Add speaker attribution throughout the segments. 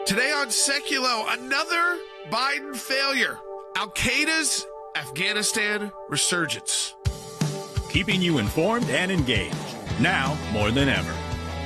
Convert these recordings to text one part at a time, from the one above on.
Speaker 1: Today on Sekulow, another Biden failure. Al-Qaeda's Afghanistan resurgence.
Speaker 2: Keeping you informed and engaged, now more than ever.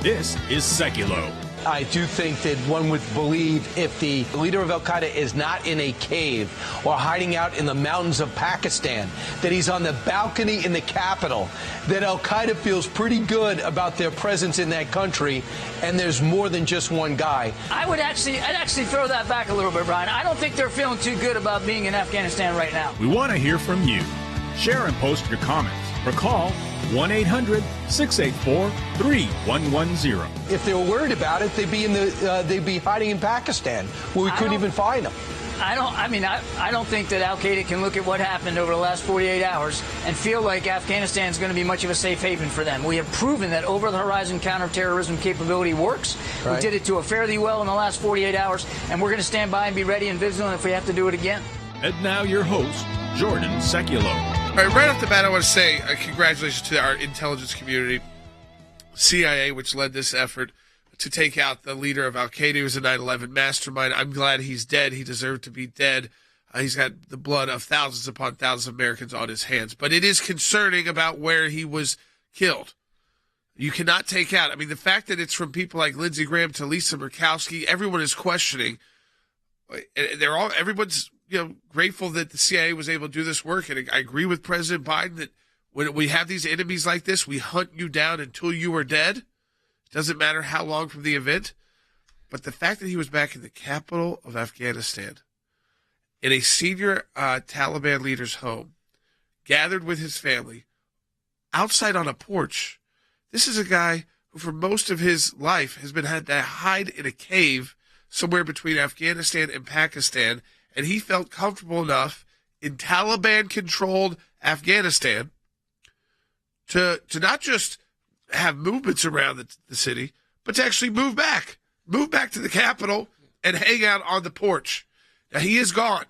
Speaker 2: This is Sekulow.
Speaker 3: I do think that one would believe if the leader of al-Qaeda is not in a cave or hiding out in the mountains of Pakistan, that he's on the balcony in the Capitol, that al-Qaeda feels pretty good about their presence in that country, and there's more than just one guy.
Speaker 4: I'd actually throw that back a little bit, Brian. I don't think they're feeling too good about being in Afghanistan right now.
Speaker 2: We want to hear from you. Share and post your comments or call 1-800-684-3110.
Speaker 3: If they were worried about it, they'd be hiding in Pakistan, where we couldn't even find them.
Speaker 4: I don't think that al-Qaeda can look at what happened over the last 48 hours and feel like Afghanistan is going to be much of a safe haven for them. We have proven that over-the-horizon counterterrorism capability works. Right. We did it to a fairly well in the last 48 hours, and we're going to stand by and be ready and vigilant if we have to do it again.
Speaker 2: And now your host, Jordan Sekulow.
Speaker 1: All right off the bat, I want to say congratulations to our intelligence community, CIA, which led this effort to take out the leader of al-Qaeda. He was a 9/11 mastermind. I'm glad he's dead. He deserved to be dead. He's got the blood of thousands upon thousands of Americans on his hands. But it is concerning about where he was killed. You cannot take out. The fact that it's from people like Lindsey Graham to Lisa Murkowski, everyone is questioning. Everyone's grateful that the CIA was able to do this work. And I agree with President Biden that when we have these enemies like this, we hunt you down until you are dead. It doesn't matter how long from the event. But the fact that he was back in the capital of Afghanistan, in a senior Taliban leader's home, gathered with his family, outside on a porch. This is a guy who for most of his life has been had to hide in a cave somewhere between Afghanistan and Pakistan. And he felt comfortable enough in Taliban-controlled Afghanistan to not just have movements around the city, but to actually move back to the capital and hang out on the porch. Now, he is gone.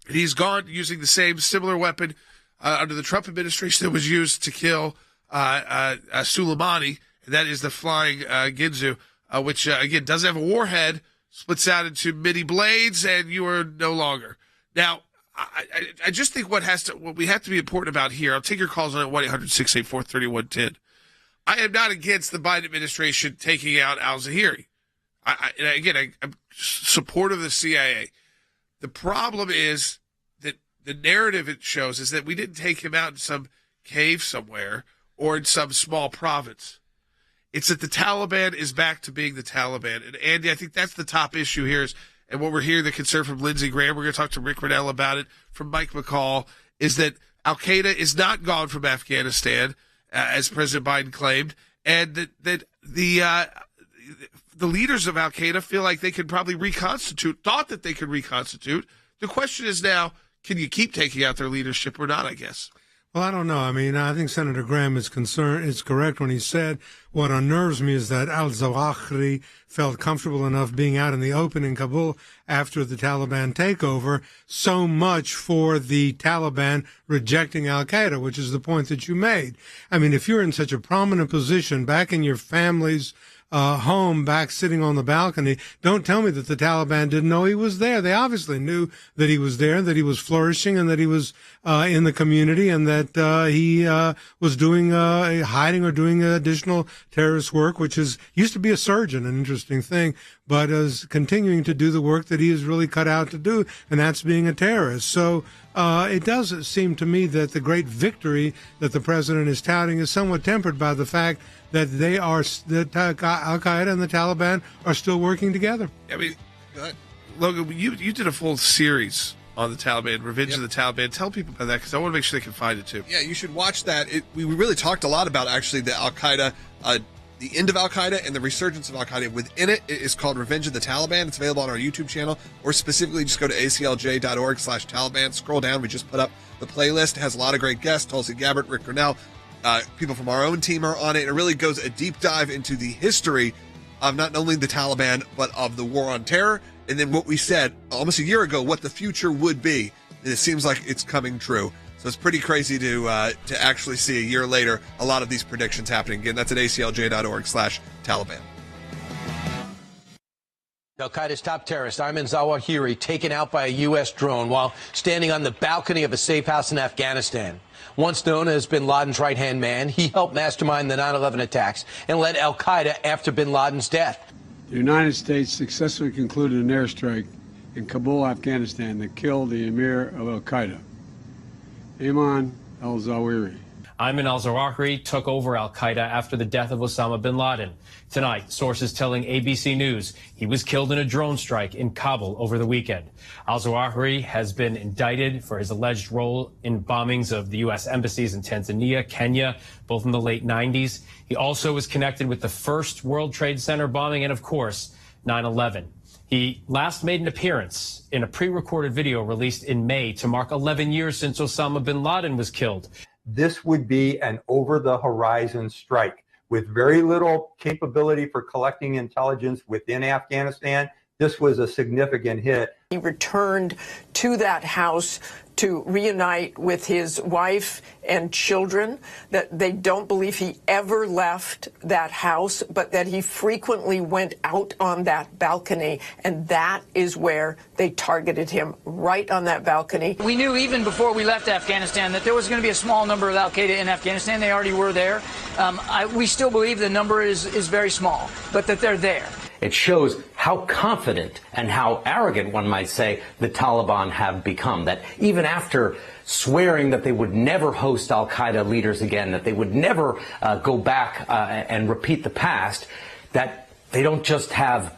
Speaker 1: And he's gone using the same similar weapon under the Trump administration that was used to kill Soleimani, and that is the flying Ginzu, which, again, doesn't have a warhead, splits out into mini blades, and you are no longer. Now, I just think what we have to be important about here, I'll take your calls on 1-800-684-3110. I am not against the Biden administration taking out al-Zawahiri. I'm supportive of the CIA. The problem is that the narrative it shows is that we didn't take him out in some cave somewhere or in some small province. It's that the Taliban is back to being the Taliban. And, Andy, I think that's the top issue here and what we're hearing, the concern from Lindsey Graham, we're going to talk to Rick Renell about it, from Mike McCall, is that al-Qaeda is not gone from Afghanistan, as President Biden claimed, and that the leaders of al-Qaeda feel like they could probably thought that they could reconstitute. The question is now, can you keep taking out their leadership or not, I guess?
Speaker 5: Well, I don't know. I think Senator Graham is correct when he said what unnerves me is that al-Zawahri felt comfortable enough being out in the open in Kabul after the Taliban takeover, so much for the Taliban rejecting al-Qaeda, which is the point that you made. If you're in such a prominent position back in your family's home, back sitting on the balcony, don't tell me that the Taliban didn't know he was there. They obviously knew that he was there, that he was flourishing, and that he was in the community, and that he was doing hiding or doing additional terrorist work, which used to be a surgeon, an interesting thing, but is continuing to do the work that he is really cut out to do, and that's being a terrorist. So it does seem to me that the great victory that the president is touting is somewhat tempered by the fact that al-Qaeda and the Taliban are still working together.
Speaker 1: Go ahead. Logan, you did a full series on the Taliban, Revenge of the Taliban. Tell people about that, because I want to make sure they can find it too.
Speaker 6: Yeah, you should watch that. We really talked a lot about actually the al-Qaeda, the end of al-Qaeda and the resurgence of al-Qaeda. Within it is called Revenge of the Taliban. It's available on our YouTube channel, or specifically just go to aclj.org/Taliban. Scroll down. We just put up the playlist. It has a lot of great guests. Tulsi Gabbard, Rick Renell, people from our own team are on it. It really goes a deep dive into the history of not only the Taliban, but of the war on terror. And then what we said almost a year ago, what the future would be. And it seems like it's coming true. So it's pretty crazy to actually see a year later a lot of these predictions happening. Again, that's at aclj.org/Taliban.
Speaker 3: Al-Qaeda's top terrorist, Ayman al-Zawahiri, taken out by a U.S. drone while standing on the balcony of a safe house in Afghanistan. Once known as bin Laden's right-hand man, he helped mastermind the 9/11 attacks and led al-Qaeda after bin Laden's death.
Speaker 7: The United States successfully concluded an airstrike in Kabul, Afghanistan, that killed the emir of al-Qaeda, Ayman al-Zawahiri.
Speaker 8: Ayman al-Zawahiri took over al-Qaeda after the death of Osama bin Laden. Tonight, sources telling ABC News he was killed in a drone strike in Kabul over the weekend. Al-Zawahiri has been indicted for his alleged role in bombings of the U.S. embassies in Tanzania, Kenya, both in the late 90s. He also was connected with the first World Trade Center bombing and, of course, 9/11. He last made an appearance in a pre-recorded video released in May to mark 11 years since Osama bin Laden was killed.
Speaker 9: This would be an over-the-horizon strike with very little capability for collecting intelligence within Afghanistan. This was a significant hit.
Speaker 10: He returned to that house to reunite with his wife and children, that they don't believe he ever left that house, but that he frequently went out on that balcony, and that is where they targeted him, right on that balcony.
Speaker 4: We knew even before we left Afghanistan that there was going to be a small number of al-Qaeda in Afghanistan. They already were there. We still believe the number is very small, but that they're there.
Speaker 11: It shows how confident and how arrogant, one might say, the Taliban have become. That even after swearing that they would never host al-Qaeda leaders again, that they would never go back and repeat the past, that they don't just have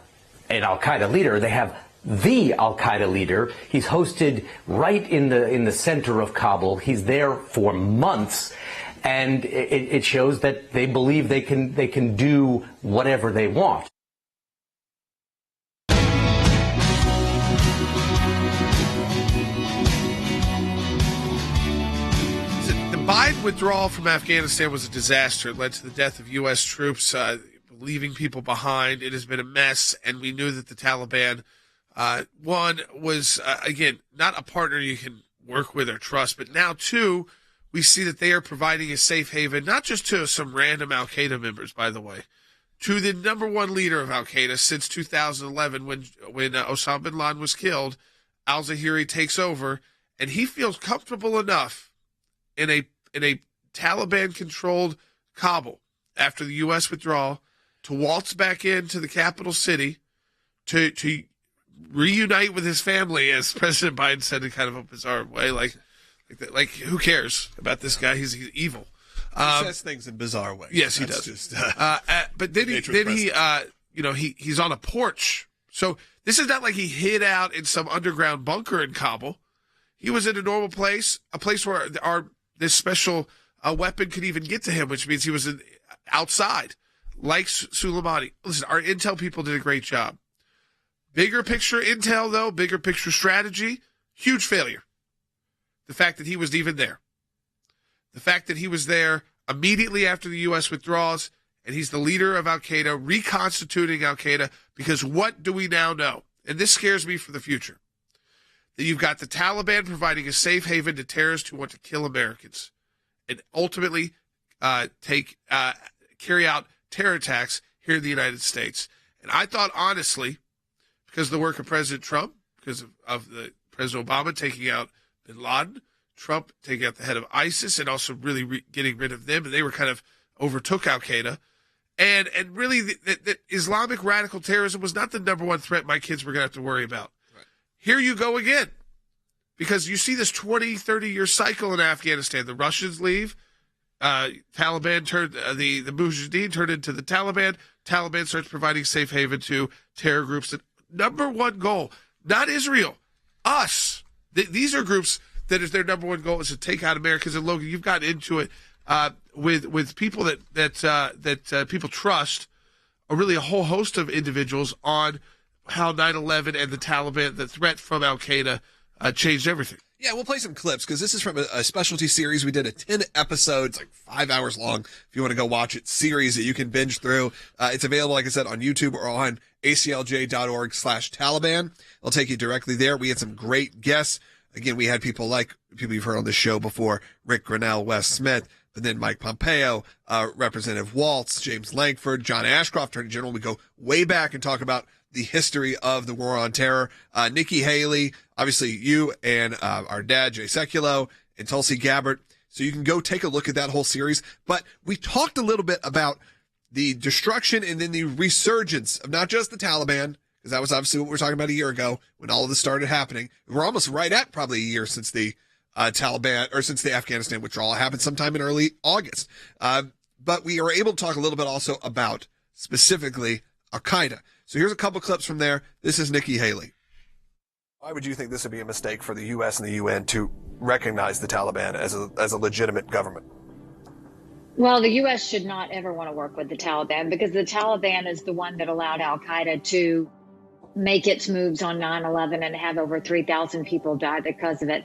Speaker 11: an al-Qaeda leader, they have the al-Qaeda leader. He's hosted right in the center of Kabul. He's there for months. And it shows that they believe they can do whatever they want.
Speaker 1: Biden withdrawal from Afghanistan was a disaster. It led to the death of U.S. troops, leaving people behind. It has been a mess, and we knew that the Taliban, one, was, again, not a partner you can work with or trust, but now, two, we see that they are providing a safe haven, not just to some random al-Qaeda members, by the way, to the number one leader of al-Qaeda since 2011 when Osama bin Laden was killed. Al-Zawahiri takes over, and he feels comfortable enough in a Taliban-controlled Kabul after the U.S. withdrawal to waltz back into the capital city to reunite with his family, as President Biden said in kind of a bizarre way. Like who cares about this guy? He's evil.
Speaker 6: He says things in bizarre ways.
Speaker 1: Yes, he does.
Speaker 6: Just,
Speaker 1: but then he's on a porch. So this is not like he hid out in some underground bunker in Kabul. He was in a normal place, a place where this special weapon could even get to him, which means he was outside, like Soleimani. Listen, our intel people did a great job. Bigger picture intel, though, bigger picture strategy, huge failure. The fact that he was even there. The fact that he was there immediately after the U.S. withdraws, and he's the leader of al-Qaeda, reconstituting al-Qaeda, because what do we now know? And this scares me for the future. That you've got the Taliban providing a safe haven to terrorists who want to kill Americans and ultimately carry out terror attacks here in the United States. And I thought, honestly, because of the work of President Trump, because of the President Obama taking out bin Laden, Trump taking out the head of ISIS and also really getting rid of them, and they were kind of overtook al-Qaeda. And really, that Islamic radical terrorism was not the number one threat my kids were going to have to worry about. Here you go again, because you see this 20, 30-year cycle in Afghanistan. The Russians leave, Taliban turned, the Mujahideen turned into the Taliban. Taliban starts providing safe haven to terror groups. The number one goal, not Israel, us. These are groups that is their number one goal is to take out Americans. And Logan, you've gotten into it with people that people trust, or really a whole host of individuals on how 9/11 and the Taliban, the threat from al-Qaeda, changed everything.
Speaker 6: Yeah, we'll play some clips because this is from a specialty series. We did a 10 episodes, like 5 hours long. If you want to go watch it, series that you can binge through. It's available, like I said, on YouTube or on aclj.org/Taliban. It'll take you directly there. We had some great guests. Again, we had people you've heard on this show before, Rick Grinnell, Wes Smith, but then Mike Pompeo, Representative Waltz, James Lankford, John Ashcroft, Attorney General. We go way back and talk about the history of the war on terror. Nikki Haley, obviously you and our dad, Jay Sekulow, and Tulsi Gabbard. So you can go take a look at that whole series. But we talked a little bit about the destruction and then the resurgence of not just the Taliban, because that was obviously what we were talking about a year ago when all of this started happening. We're almost right at probably a year since the Taliban, or since the Afghanistan withdrawal happened sometime in early August. But we are able to talk a little bit also about specifically al-Qaeda. So here's a couple clips from there. This is Nikki Haley. Why would you think this would be a mistake for the U.S. and the UN to recognize the Taliban as a legitimate government?
Speaker 12: Well, the U.S. should not ever want to work with the Taliban, because the Taliban is the one that allowed al-Qaeda to make its moves on 9/11 and have over 3,000 people die because of it.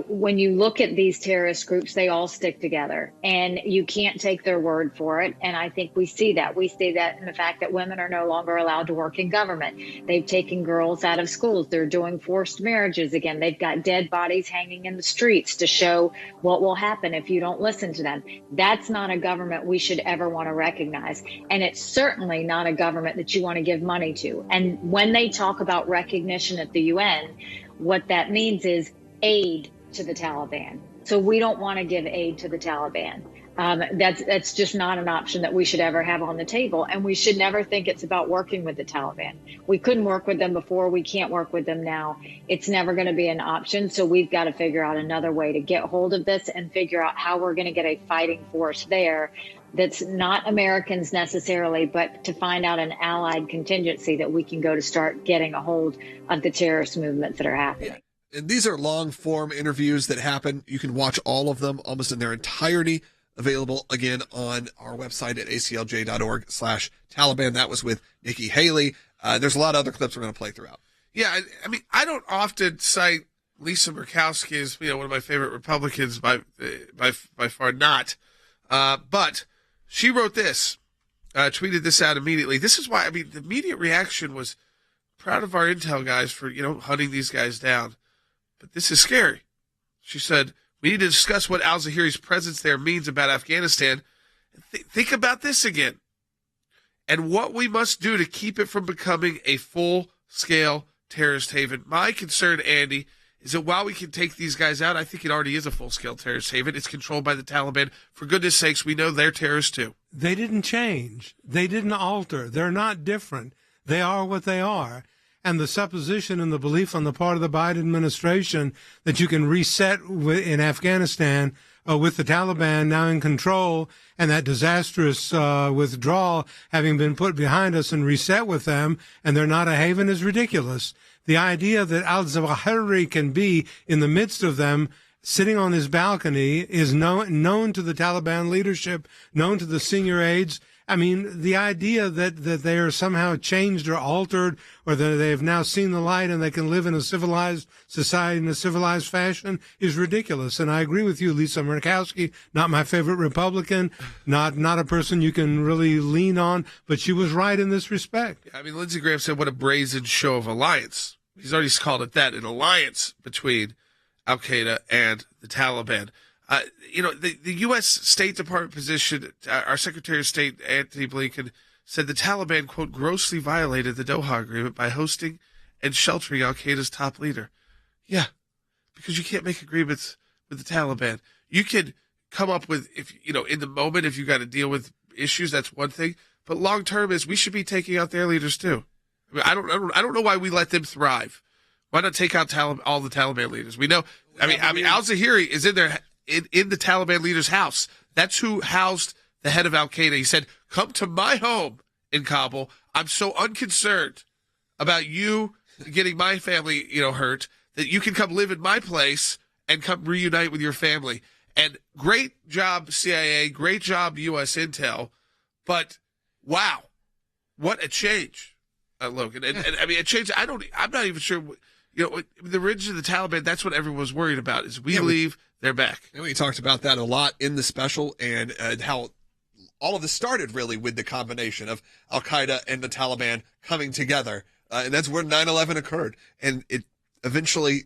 Speaker 12: When you look at these terrorist groups, they all stick together, and you can't take their word for it. And I think we see that. We see that in the fact that women are no longer allowed to work in government. They've taken girls out of schools. They're doing forced marriages again. They've got dead bodies hanging in the streets to show what will happen if you don't listen to them. That's not a government we should ever want to recognize. And it's certainly not a government that you want to give money to. And when they talk about recognition at the UN, what that means is aid to the Taliban. So we don't want to give aid to the Taliban. That's just not an option that we should ever have on the table. And we should never think it's about working with the Taliban. We couldn't work with them before. We can't work with them now. It's never going to be an option. So we've got to figure out another way to get hold of this and figure out how we're going to get a fighting force there that's not Americans necessarily, but to find out an allied contingency that we can go to start getting a hold of the terrorist movements that are happening.
Speaker 6: Yeah. And these are long form interviews that happen. You can watch all of them almost in their entirety, available again on our website at aclj.org/Taliban. That was with Nikki Haley. There's a lot of other clips we're going to play throughout.
Speaker 1: Yeah, I mean, I don't often cite Lisa Murkowski as one of my favorite Republicans, by far not. But she wrote this, tweeted this out immediately. This is why, the immediate reaction was proud of our intel guys for, hunting these guys down. But this is scary. She said, we need to discuss what al-Zawahiri's presence there means about Afghanistan. Think about this again. And what we must do to keep it from becoming a full-scale terrorist haven. My concern, Andy, is that while we can take these guys out, I think it already is a full-scale terrorist haven. It's controlled by the Taliban. For goodness sakes, we know they're terrorists too.
Speaker 5: They didn't change. They didn't alter. They're not different. They are what they are. And the supposition and the belief on the part of the Biden administration that you can reset in Afghanistan with the Taliban now in control and that disastrous withdrawal having been put behind us and reset with them, and they're not a haven, is ridiculous. The idea that al-Zawahiri can be in the midst of them sitting on his balcony is known to the Taliban leadership, known to the senior aides. The idea that they are somehow changed or altered, or that they have now seen the light and they can live in a civilized society in a civilized fashion is ridiculous. And I agree with you, Lisa Murkowski, not my favorite Republican, not a person you can really lean on, but she was right in this respect.
Speaker 1: Lindsey Graham said, what a brazen show of alliance. He's already called it that, an alliance between al-Qaeda and the Taliban. The U.S. State Department position, our Secretary of State, Antony Blinken, said the Taliban, quote, grossly violated the Doha Agreement by hosting and sheltering al-Qaeda's top leader. Yeah, because you can't make agreements with the Taliban. You can come up with, in the moment, if you got to deal with issues, that's one thing. But long term is we should be taking out their leaders too. I don't know why we let them thrive. Why not take out all the Taliban leaders? We know. Al-Zawahiri is in there. In the Taliban leader's house. That's who housed the head of al-Qaeda. He said, come to my home in Kabul. I'm so unconcerned about you getting my family, hurt, that you can come live in my place and come reunite with your family. And great job, CIA. Great job, U.S. Intel. But wow, what a change, Logan. And a change. I'm not even sure. The origin of the Taliban, that's what everyone was worried about, is we leave, they're back.
Speaker 6: And we talked about that a lot in the special, and how all of this started really with the combination of al-Qaeda and the Taliban coming together. And that's where 9/11 occurred. And it eventually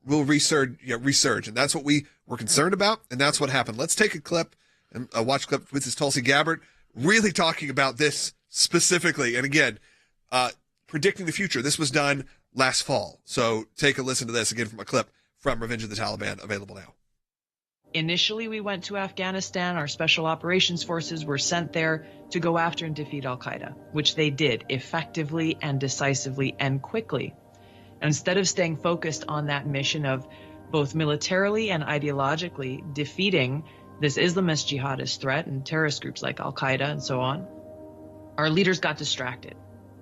Speaker 6: will resurge. And that's what we were concerned about. And that's what happened. Let's take a clip and watch a clip with this Tulsi Gabbard really talking about this specifically. And again, predicting the future. This was done last fall. So take a listen to this again from a clip from Revenge of the Taliban, available now.
Speaker 13: Initially, we went to Afghanistan. Our special operations forces were sent there to go after and defeat al-Qaeda, which they did effectively and decisively and quickly. And instead of staying focused on that mission of both militarily and ideologically defeating this Islamist jihadist threat and terrorist groups like al-Qaeda and so on, our leaders got distracted.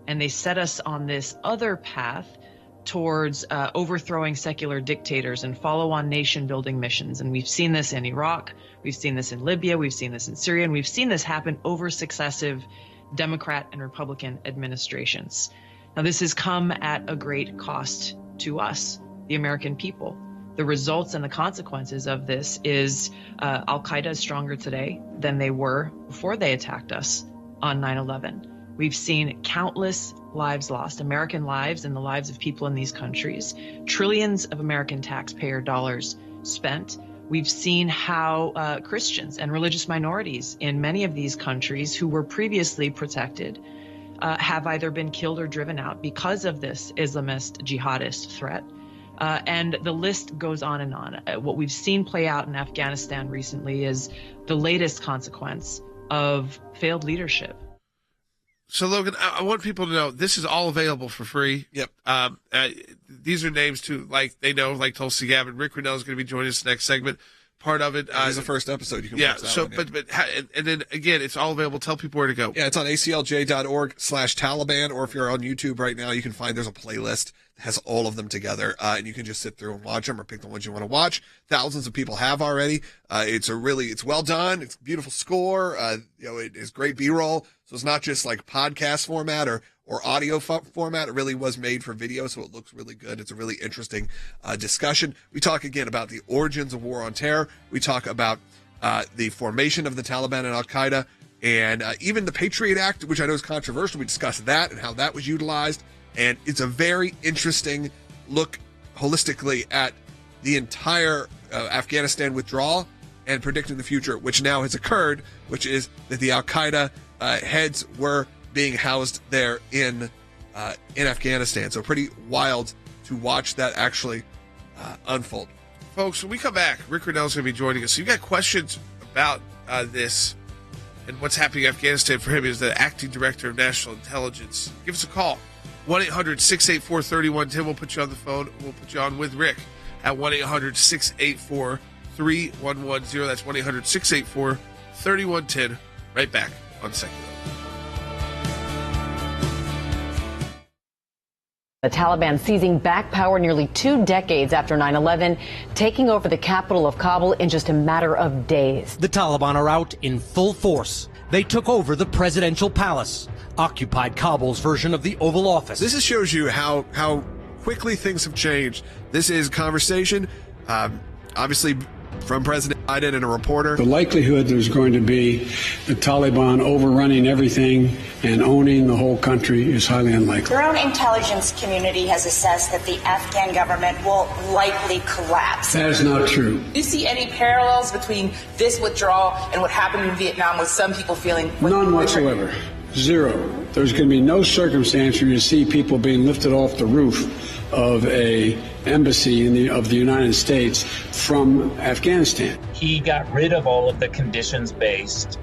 Speaker 13: And they set us on this other path towards overthrowing secular dictators and follow-on nation-building missions. And we've seen this in Iraq, we've seen this in Libya, we've seen this in Syria, and we've seen this happen over successive Democrat and Republican administrations. Now, this has come at a great cost to us, the American people. The results and the consequences of this is al-Qaeda is stronger today than they were before they attacked us on 9/11. We've seen countless lives lost, American lives and the lives of people in these countries, trillions of American taxpayer dollars spent. We've seen how Christians and religious minorities in many of these countries who were previously protected have either been killed or driven out because of this Islamist jihadist threat. And the list goes on and on. What we've seen play out in Afghanistan recently is the latest consequence of failed leadership.
Speaker 1: So, Logan, I want people to know this is all available for free.
Speaker 6: Yep.
Speaker 1: These are names to, like Tulsi Gabbard. Rick Renell is going to be joining us next segment. Part of it.
Speaker 6: This is the first episode. You can watch that
Speaker 1: so,
Speaker 6: one,
Speaker 1: and then again, it's all available. Tell people where to go.
Speaker 6: Yeah, it's on aclj.org/Taliban, or if you're on YouTube right now, you can find there's a playlist that has all of them together, and you can just sit through and watch them or pick the ones you want to watch. Thousands of people have already. It's well done. It's a beautiful score. It is great B-roll. So it's not just like podcast format or audio format. It really was made for video, so it looks really good. It's a really interesting discussion. We talk again about the origins of war on terror. We talk about the formation of the Taliban and al-Qaeda, and even the Patriot Act, which I know is controversial. We discuss that and how that was utilized. And it's a very interesting look holistically at the entire Afghanistan withdrawal and predicting the future, which now has occurred, which is that the al-Qaeda heads were being housed there in Afghanistan. So pretty wild to watch that actually unfold.
Speaker 1: Folks, when we come back, Rick Renell is going to be joining us. So you got questions about this and what's happening in Afghanistan for him as the acting director of national intelligence. Give us a call. 1-800-684-3110. We'll put you on the phone. We'll put you on with Rick at 1-800-684-3110. That's 1-800-684-3110. Right back on Sekulow.
Speaker 14: The Taliban seizing back power nearly 2 decades after 9/11, taking over the capital of Kabul in just a matter of days.
Speaker 15: The Taliban are out in full force. They took over the presidential palace, occupied Kabul's version of the Oval Office.
Speaker 6: This just shows you how quickly things have changed. This is conversation, obviously, from President Biden and a reporter.
Speaker 7: The likelihood there's going to be the Taliban overrunning everything and owning the whole country is highly unlikely.
Speaker 16: Their own intelligence community has assessed that the Afghan government will likely collapse.
Speaker 7: That is not true.
Speaker 17: Do you see any parallels between this withdrawal and what happened in Vietnam, with some people feeling...
Speaker 7: None whatsoever. Zero. There's going to be no circumstance where you see people being lifted off the roof of a embassy of the United States from Afghanistan.
Speaker 18: He got rid of all of the conditions-based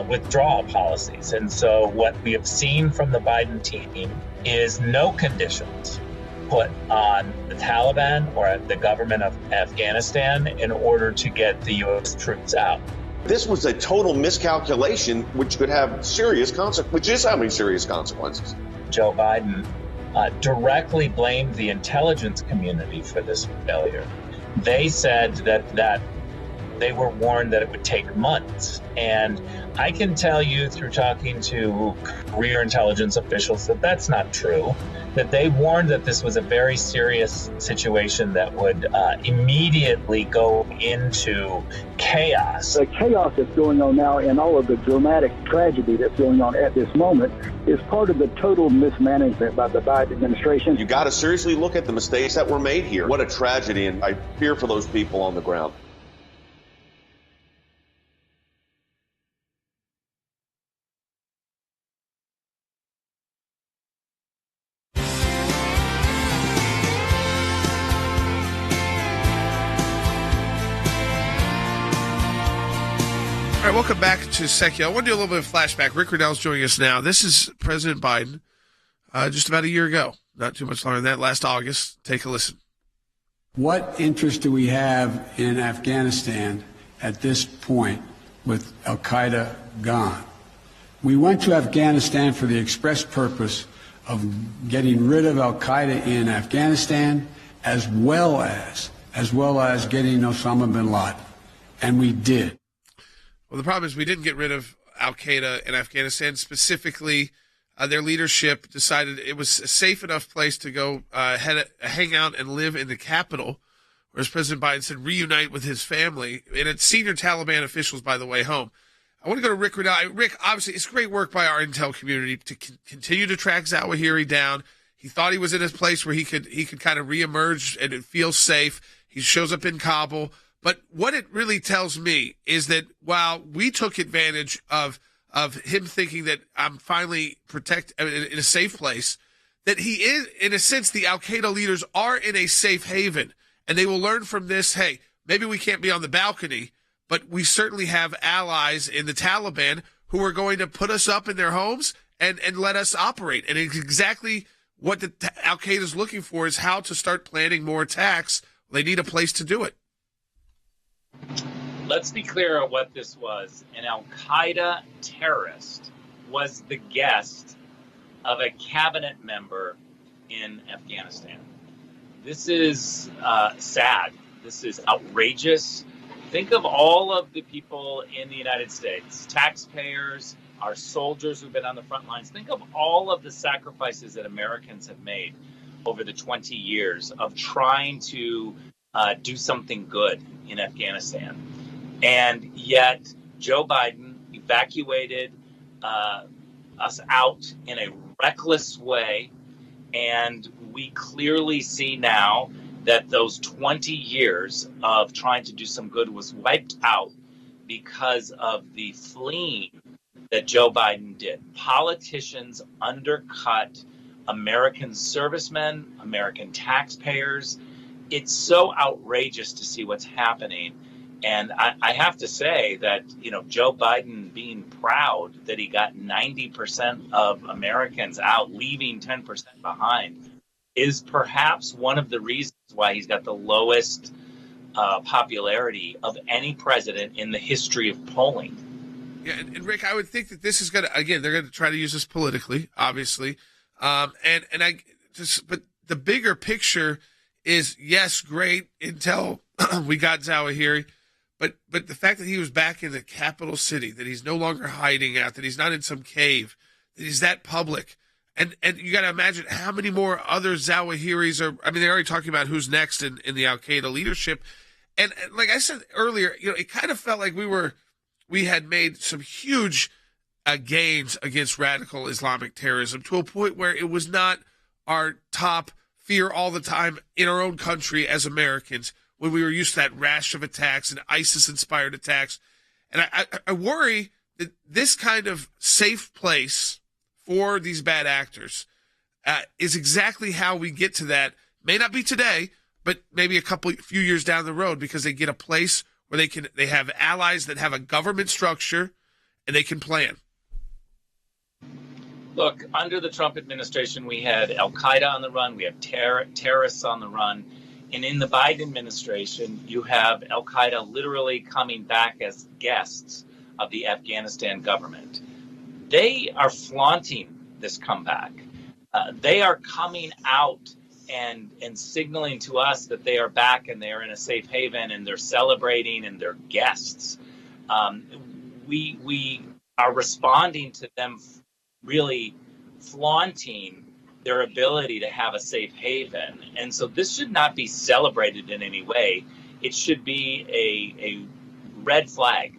Speaker 18: withdrawal policies. And so what we have seen from the Biden team is no conditions put on the Taliban or the government of Afghanistan in order to get the U.S. troops out.
Speaker 19: This was a total miscalculation, which could have serious consequences, which is having serious consequences.
Speaker 18: Joe Biden directly blamed the intelligence community for this failure. They said that they were warned that it would take months. And I can tell you through talking to career intelligence officials that that's not true, that they warned that this was a very serious situation that would immediately go into chaos.
Speaker 20: The chaos that's going on now and all of the dramatic tragedy that's going on at this moment is part of the total mismanagement by the Biden administration.
Speaker 19: You got to seriously look at the mistakes that were made here. What a tragedy, and I fear for those people on the ground.
Speaker 1: right, welcome back to Sekulow. I want to do a little bit of flashback. Rick Riddell's joining us now. This is President Biden just about a year ago. Not too much longer than that, last August. Take a listen.
Speaker 7: What interest do we have in Afghanistan at this point with al-Qaeda gone? We went to Afghanistan for the express purpose of getting rid of al-Qaeda in Afghanistan, as well as getting Osama bin Laden. And we did.
Speaker 1: Well, the problem is we didn't get rid of al-Qaeda in Afghanistan. Specifically, their leadership decided it was a safe enough place to go hang out and live in the capital, whereas President Biden said reunite with his family. And it's senior Taliban officials, by the way, home. I want to go to Rick Riddell. Rick, obviously, it's great work by our intel community to continue to track Zawahiri down. He thought he was in a place where he could kind of reemerge and it feels safe. He shows up in Kabul. But what it really tells me is that while we took advantage of him thinking that I'm finally in a safe place, that he is, in a sense, the al-Qaeda leaders are in a safe haven. And they will learn from this, hey, maybe we can't be on the balcony, but we certainly have allies in the Taliban who are going to put us up in their homes and let us operate. And it's exactly what the al-Qaeda is looking for, is how to start planning more attacks. They need a place to do it.
Speaker 18: Let's be clear on what this was. An al-Qaeda terrorist was the guest of a cabinet member in Afghanistan. This is sad. This is outrageous. Think of all of the people in the United States, taxpayers, our soldiers who've been on the front lines. Think of all of the sacrifices that Americans have made over the 20 years of trying to do something good in Afghanistan. And yet Joe Biden evacuated us out in a reckless way. And we clearly see now that those 20 years of trying to do some good was wiped out because of the fleeing that Joe Biden did. Politicians undercut American servicemen, American taxpayers. It's so outrageous to see what's happening. And I have to say that, Joe Biden being proud that he got 90% of Americans out, leaving 10% behind, is perhaps one of the reasons why he's got the lowest popularity of any president in the history of polling.
Speaker 1: Yeah, and Rick, I would think that this is going to, again, they're going to try to use this politically, obviously. But the bigger picture is, yes, great intel. We got Zawahiri. But the fact that he was back in the capital city, that he's no longer hiding out, that he's not in some cave, that he's that public. And you got to imagine how many more other Zawahiris are. I mean, they're already talking about who's next in the al-Qaeda leadership. And like I said earlier, it kind of felt like we had made some huge gains against radical Islamic terrorism to a point where it was not our top fear all the time in our own country as Americans, when we were used to that rash of attacks and ISIS-inspired attacks. And I worry that this kind of safe place for these bad actors is exactly how we get to that. May not be today, but maybe few years down the road, because they get a place where they have allies that have a government structure and they can plan.
Speaker 18: Look, under the Trump administration, we had al-Qaeda on the run, we have terrorists on the run. And in the Biden administration, you have al-Qaeda literally coming back as guests of the Afghanistan government. They are flaunting this comeback. They are coming out and signaling to us that they are back and they are in a safe haven and they're celebrating and they're guests. We are responding to them really flaunting their ability to have a safe haven. And so this should not be celebrated in any way. It should be a red flag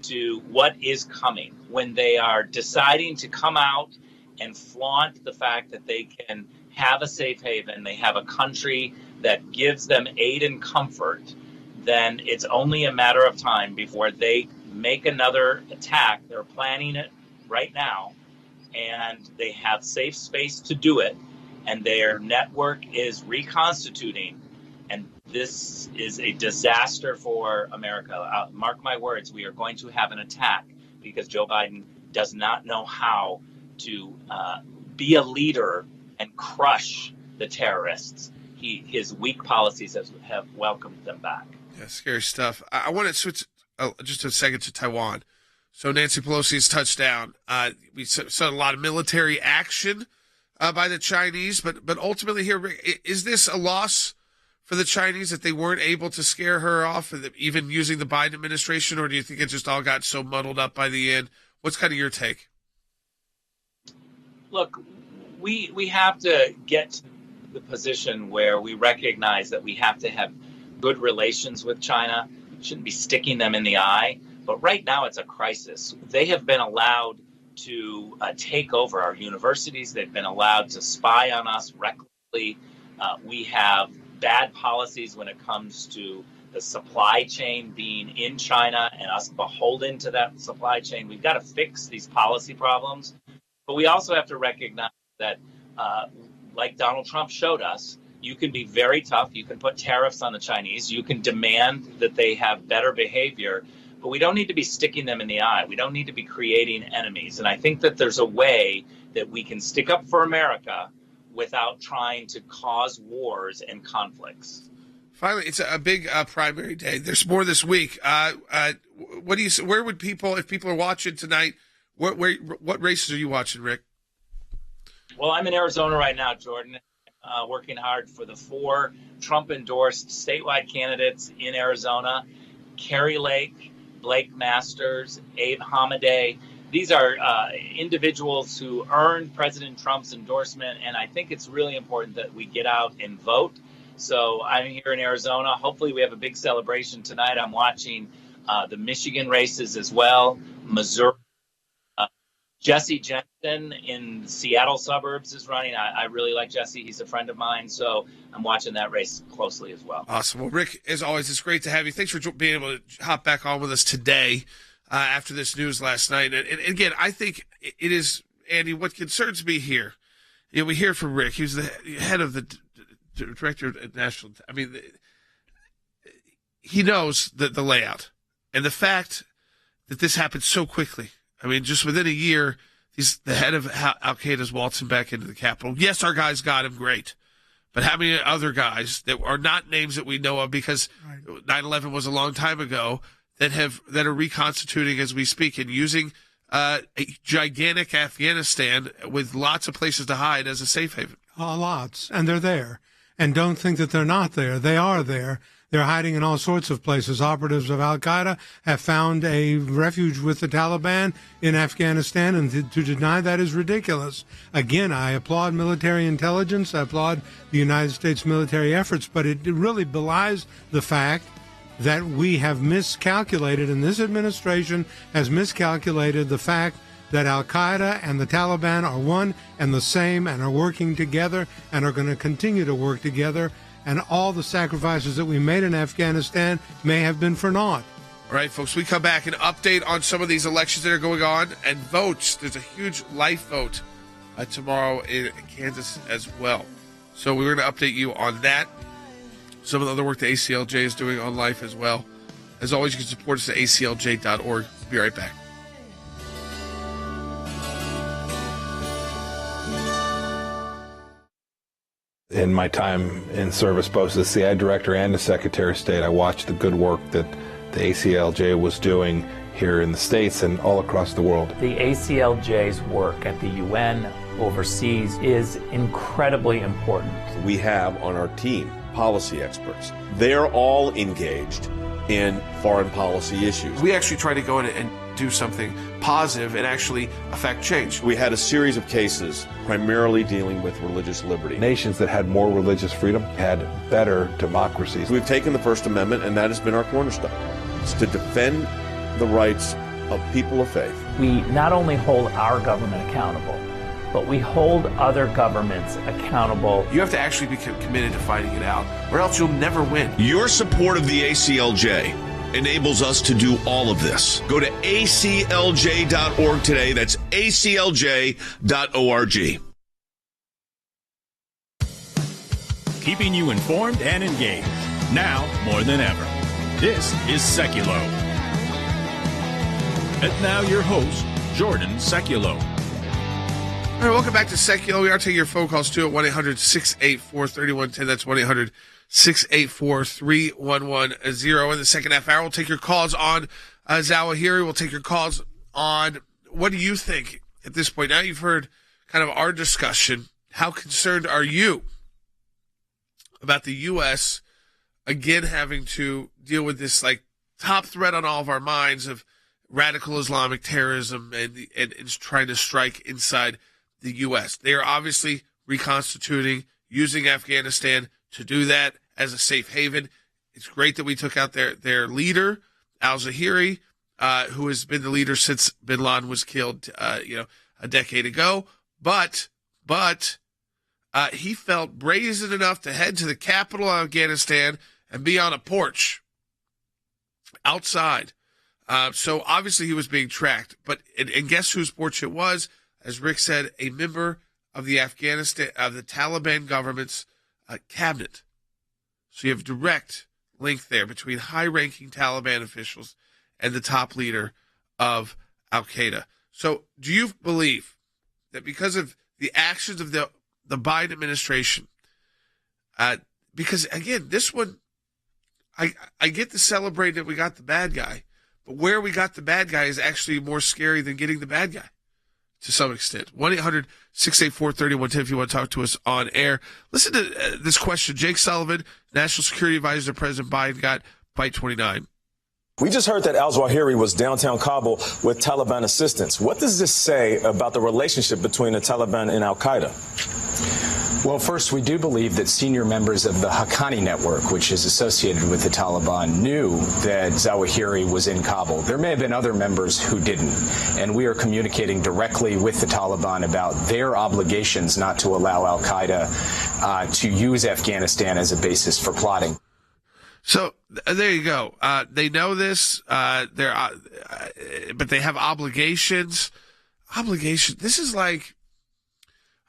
Speaker 18: to what is coming when they are deciding to come out and flaunt the fact that they can have a safe haven, they have a country that gives them aid and comfort. Then it's only a matter of time before they make another attack. They're planning it right now, and they have safe space to do it, and their network is reconstituting. And this is a disaster for America. Mark my words, we are going to have an attack because Joe Biden does not know how to be a leader and crush the terrorists. His weak policies have welcomed them back.
Speaker 1: Yeah, scary stuff. I want to switch just a second to Taiwan. So Nancy Pelosi's touched down. We saw a lot of military action by the Chinese, but ultimately here, is this a loss for the Chinese that they weren't able to scare her off, even using the Biden administration, or do you think it just all got so muddled up by the end? What's kind of your take?
Speaker 18: Look, we have to get to the position where we recognize that we have to have good relations with China. We shouldn't be sticking them in the eye. But right now it's a crisis. They have been allowed to take over our universities. They've been allowed to spy on us recklessly. We have bad policies when it comes to the supply chain being in China and us beholden to that supply chain. We've got to fix these policy problems. But we also have to recognize that, like Donald Trump showed us, you can be very tough. You can put tariffs on the Chinese. You can demand that they have better behavior. But we don't need to be sticking them in the eye. We don't need to be creating enemies. And I think that there's a way that we can stick up for America without trying to cause wars and conflicts.
Speaker 1: Finally, it's a big primary day. There's more this week. What do you? Where would people, if people are watching tonight, what races are you watching, Rick?
Speaker 18: Well, I'm in Arizona right now, Jordan, working hard for the 4 Trump-endorsed statewide candidates in Arizona: Kari Lake, Blake Masters, Abe Hamadeh. These are individuals who earned President Trump's endorsement, and I think it's really important that we get out and vote. So I'm here in Arizona. Hopefully we have a big celebration tonight. I'm watching the Michigan races as well. Missouri. Jesse Jensen in the Seattle suburbs is running. I really like Jesse. He's a friend of mine, so I'm watching that race closely as well.
Speaker 1: Awesome. Well, Rick, as always, it's great to have you. Thanks for being able to hop back on with us today after this news last night. And again, I think it is, Andy, what concerns me here, we hear from Rick. He was the head of the director of national. I mean, he knows the layout and the fact that this happened so quickly. I mean, just within a year, he's the head of al-Qaeda's waltzing back into the Capitol. Yes, our guys got him, great. But how many other guys that are not names that we know of, because 9/11 was a long time ago, that are reconstituting as we speak and using a gigantic Afghanistan with lots of places to hide as a safe haven?
Speaker 5: Lots. And they're there. And don't think that they're not there. They are there. They're hiding in all sorts of places. Operatives of al-Qaeda have found a refuge with the Taliban in Afghanistan, and to deny that is ridiculous. Again, I applaud military intelligence. I applaud the United States military efforts, but it really belies the fact that we have miscalculated, and this administration has miscalculated the fact that al-Qaeda and the Taliban are one and the same and are working together and are going to continue to work together. And all the sacrifices that we made in Afghanistan may have been for naught.
Speaker 1: All right, folks, we come back and update on some of these elections that are going on and votes. There's a huge life vote tomorrow in Kansas as well. So we're going to update you on that. Some of the other work the ACLJ is doing on life as well. As always, you can support us at aclj.org. Be right back.
Speaker 21: In my time in service, both as the CIA director and as Secretary of State, I watched the good work that the ACLJ was doing here in the States and all across the world.
Speaker 22: The ACLJ's work at the UN overseas is incredibly important.
Speaker 19: We have on our team policy experts. They're all engaged in foreign policy issues.
Speaker 1: We actually try to go in and do something positive and actually affect change.
Speaker 19: We had a series of cases primarily dealing with religious liberty.
Speaker 21: Nations that had more religious freedom had better democracies.
Speaker 19: We've taken the First Amendment, and that has been our cornerstone. It's to defend the rights of people of faith.
Speaker 22: We not only hold our government accountable, but we hold other governments accountable.
Speaker 1: You have to actually be committed to fighting it out, or else you'll never win.
Speaker 23: Your support of the ACLJ enables us to do all of this. Go to aclj.org today. That's aclj.org.
Speaker 2: keeping you informed and engaged. Now more than ever. This is Sekulow. And now your host, Jordan Sekulow.
Speaker 1: All right, welcome back to Sekulow. We are taking your phone calls too at 1-800-684-3110. That's 1-800-684-3110. In the second half hour, we'll take your calls on al-Zawahiri. We'll take your calls on what do you think at this point. Now you've heard kind of our discussion. How concerned are you about the U.S. again having to deal with this like top threat on all of our minds of radical Islamic terrorism and trying to strike inside the U.S. They are obviously reconstituting, using Afghanistan to do that as a safe haven. It's great that we took out their leader, al-Zawahiri, who has been the leader since bin Laden was killed, a decade ago. But he felt brazen enough to head to the capital of Afghanistan and be on a porch outside. So obviously he was being tracked. But and guess whose porch it was? As Rick said, a member of the Taliban government's cabinet. So you have direct link there between high-ranking Taliban officials and the top leader of al-Qaeda. So do you believe that because of the actions of the Biden administration, because, again, this one, I get to celebrate that we got the bad guy, but where we got the bad guy is actually more scary than getting the bad guy to some extent. 1-800-684-3110 if you want to talk to us on air. Listen to this question. Jake Sullivan, National Security Advisor to President Biden, got Byte 29.
Speaker 3: We just heard that al-Zawahiri was downtown Kabul with Taliban assistance. What does this say about the relationship between the Taliban and al-Qaeda?
Speaker 8: Well, first, we do believe that senior members of the Haqqani network, which is associated with the Taliban, knew that Zawahiri was in Kabul. There may have been other members who didn't, and we are communicating directly with the Taliban about their obligations not to allow al-Qaeda to use Afghanistan as a basis for plotting.
Speaker 1: So there you go. They know this, but they have obligations. This is like,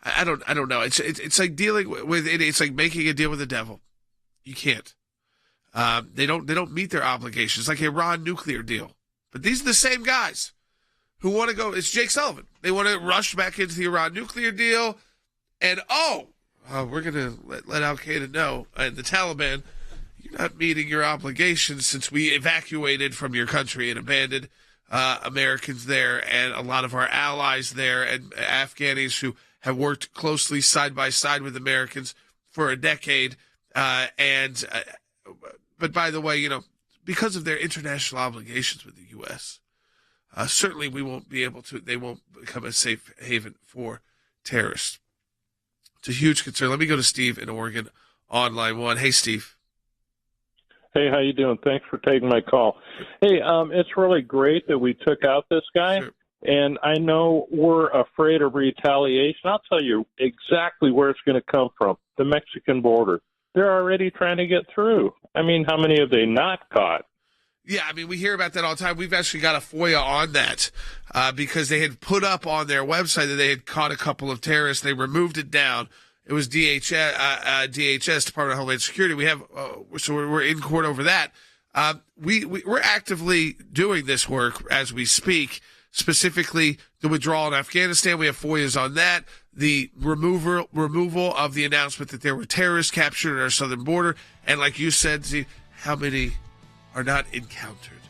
Speaker 1: I don't know. It's like dealing with it. It's like making a deal with the devil. You can't. They don't meet their obligations. Like Iran nuclear deal. But these are the same guys who want to go. It's Jake Sullivan. They want to rush back into the Iran nuclear deal, and we're gonna let al-Qaeda know and the Taliban, you're not meeting your obligations since we evacuated from your country and abandoned Americans there and a lot of our allies there and Afghanis who have worked closely side by side with Americans for a decade. But by the way, because of their international obligations with the U.S., certainly they won't become a safe haven for terrorists. It's a huge concern. Let me go to Steve in Oregon on line one. Hey, Steve.
Speaker 24: Hey, how you doing? Thanks for taking my call. Hey, it's really great that we took out this guy. Sure. And I know we're afraid of retaliation. I'll tell you exactly where it's going to come from, the Mexican border. They're already trying to get through. I mean, how many have they not caught?
Speaker 1: Yeah, I mean, we hear about that all the time. We've actually got a FOIA on that because they had put up on their website that they had caught a couple of terrorists. They removed it down. It was DHS, Department of Homeland Security. We have, so we're in court over that. We're actively doing this work as we speak. Specifically, the withdrawal in Afghanistan. We have FOIAs on that. The removal of the announcement that there were terrorists captured at our southern border. And like you said, see, how many are not encountered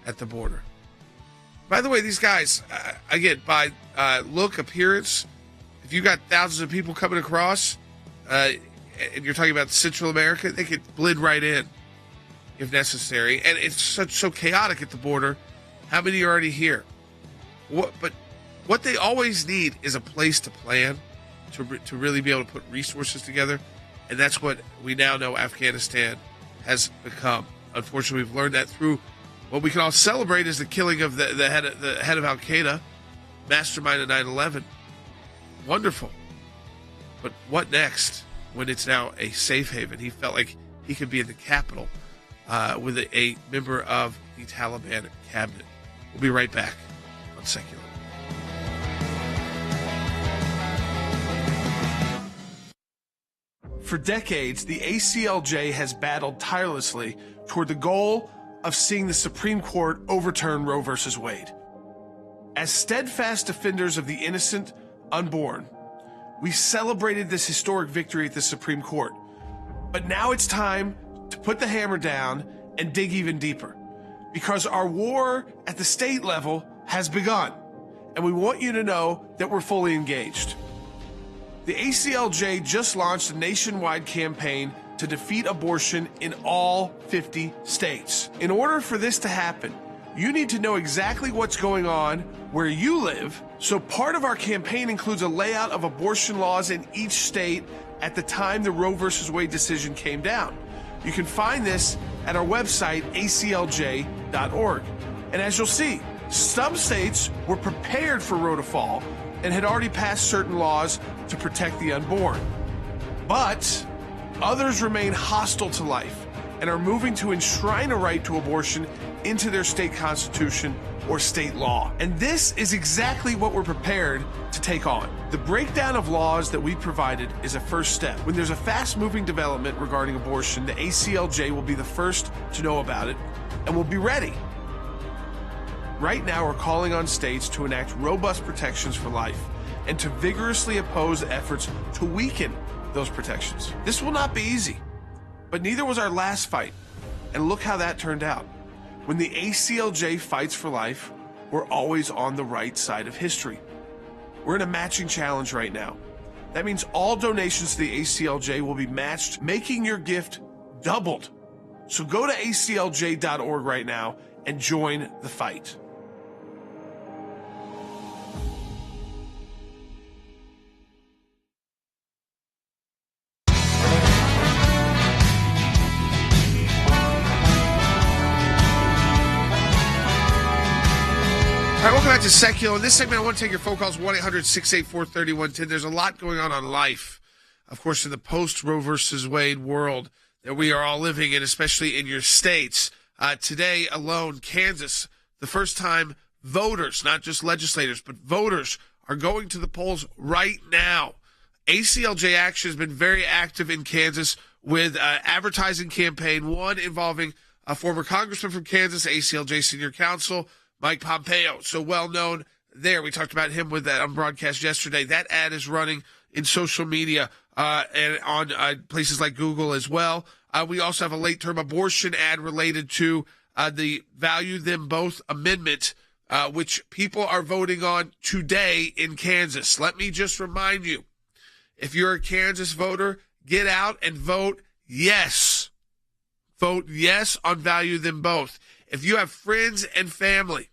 Speaker 1: at the border? By the way, these guys, again, by look, appearance, if you got thousands of people coming across, and you're talking about Central America, they could blend right in if necessary. And it's so chaotic at the border. How many are already here? But what they always need is a place to plan, to really be able to put resources together, and that's what we now know Afghanistan has become. Unfortunately, we've learned that through what we can all celebrate is the killing of the head of al-Qaeda, mastermind of 9/11. Wonderful. But what next when it's now a safe haven? He felt like he could be in the capital with a member of the Taliban cabinet. We'll be right back on Sekulow. For decades, the ACLJ has battled tirelessly toward the goal of seeing the Supreme Court overturn Roe v. Wade. As steadfast defenders of the innocent unborn, we celebrated this historic victory at the Supreme Court. But now it's time to put the hammer down and dig even deeper, because our war at the state level has begun, and we want you to know that we're fully engaged. The ACLJ just launched a nationwide campaign to defeat abortion in all 50 states. In order for this to happen, you need to know exactly what's going on where you live, so part of our campaign includes a layout of abortion laws in each state at the time the Roe v. Wade decision came down. You can find this at our website, aclj.org. And as you'll see, some states were prepared for Roe to fall and had already passed certain laws to protect the unborn. But others remain hostile to life and are moving to enshrine a right to abortion into their state constitution or state law. And this is exactly what we're prepared to take on. The breakdown of laws that we provided is a first step. When there's a fast-moving development regarding abortion, the ACLJ will be the first to know about it and will be ready. Right now, we're calling on states to enact robust protections for life and to vigorously oppose efforts to weaken those protections. This will not be easy, but neither was our last fight. And look how that turned out. When the ACLJ fights for life, we're always on the right side of history. We're in a matching challenge right now. That means all donations to the ACLJ will be matched, making your gift doubled. So go to aclj.org right now and join the fight. All right, welcome back to Sekulow. In this segment, I want to take your phone calls, 1-800-684-3110. There's a lot going on life, of course, in the post-Roe versus Wade world that we are all living in, especially in your states. Today alone, Kansas, the first time voters, not just legislators, but voters are going to the polls right now. ACLJ Action has been very active in Kansas with advertising campaign, one involving a former congressman from Kansas, ACLJ Senior Counsel, Mike Pompeo, so well known there. We talked about him with that on broadcast yesterday. That ad is running in social media and on places like Google as well. We also have a late-term abortion ad related to the Value Them Both Amendment, which people are voting on today in Kansas. Let me just remind you, if you're a Kansas voter, get out and vote yes. Vote yes on Value Them Both. If you have friends and family